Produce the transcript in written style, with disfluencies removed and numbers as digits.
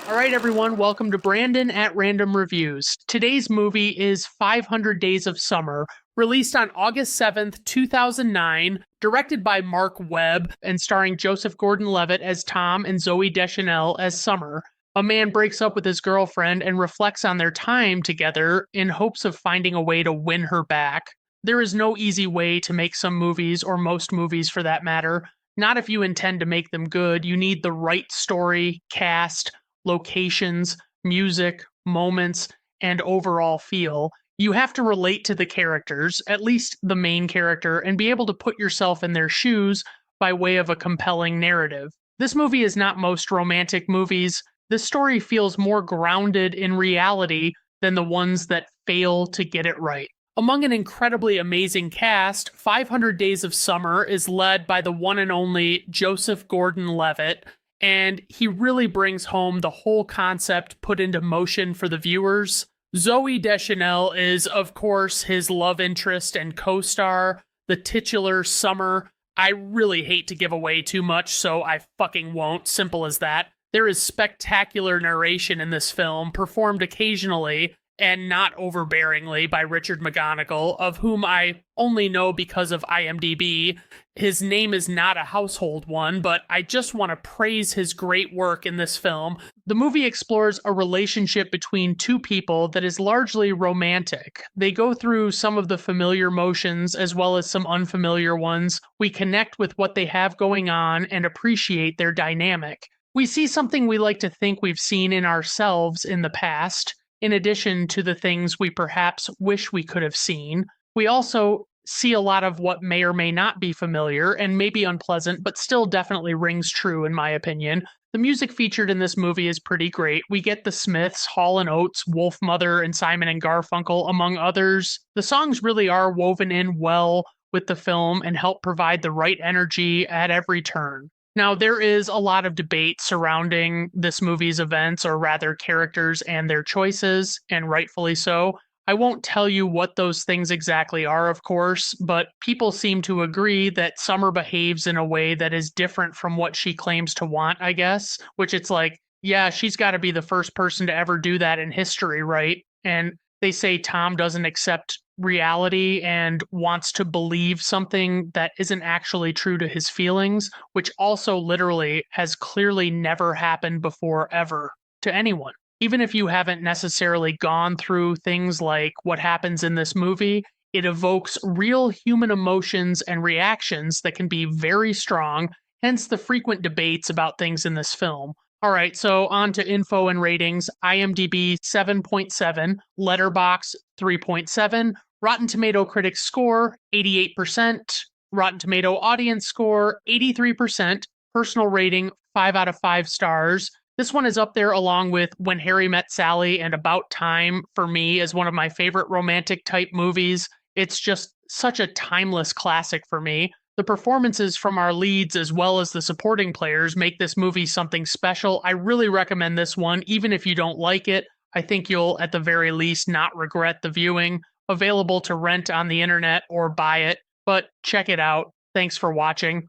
All right, everyone, welcome to Brandon at Random Reviews. Today's movie is 500 Days of Summer, released on August 7th, 2009, directed by Mark Webb, and starring Joseph Gordon Levitt as Tom and Zoe Deschanel as Summer. A man breaks up with his girlfriend and reflects on their time together in hopes of finding a way to win her back. There is no easy way to make some movies, or most movies for that matter. Not if you intend to make them good. You need the right story, cast, locations, music, moments, and overall feel. You have to relate to the characters, at least the main character, and be able to put yourself in their shoes by way of a compelling narrative. This movie is not most romantic movies. This story feels more grounded in reality than the ones that fail to get it right. Among an incredibly amazing cast, 500 Days of Summer is led by the one and only Joseph Gordon Levitt, and he really brings home the whole concept put into motion for the viewers. Zoe Deschanel is, of course, his love interest and co-star, the titular Summer. I really hate to give away too much, so I fucking won't. Simple as that. There is spectacular narration in this film, performed occasionally and not overbearingly by Richard McGonagle, of whom I only know because of IMDb. His name is not a household one, but I just want to praise his great work in this film. The movie explores a relationship between two people that is largely romantic. They go through some of the familiar motions as well as some unfamiliar ones. We connect with what they have going on and appreciate their dynamic. We see something we like to think we've seen in ourselves in the past, in addition to the things we perhaps wish we could have seen. We also see a lot of what may or may not be familiar and may be unpleasant, but still definitely rings true in my opinion. The music featured in this movie is pretty great. We get the Smiths, Hall & Oates, Wolfmother, and Simon and Garfunkel, among others. The songs really are woven in well with the film and help provide the right energy at every turn. Now, there is a lot of debate surrounding this movie's events, or rather, characters and their choices, and rightfully so. I won't tell you what those things exactly are, of course, but people seem to agree that Summer behaves in a way that is different from what she claims to want, I guess, which it's like, yeah, she's got to be the first person to ever do that in history, right? And they say Tom doesn't accept reality and wants to believe something that isn't actually true to his feelings, which also literally has clearly never happened before ever to anyone. Even if you haven't necessarily gone through things like what happens in this movie, it evokes real human emotions and reactions that can be very strong, hence the frequent debates about things in this film. All right, so on to info and ratings. IMDb 7.7, Letterboxd 3.7, Rotten Tomato critics score 88%, Rotten Tomato audience score 83%, personal rating 5 out of 5 stars. This one is up there along with When Harry Met Sally and About Time for me as one of my favorite romantic type movies. It's just such a timeless classic for me. The performances from our leads as well as the supporting players make this movie something special. I really recommend this one, even if you don't like it. I think you'll, at the very least, not regret the viewing. Available to rent on the internet or buy it, but check it out. Thanks for watching.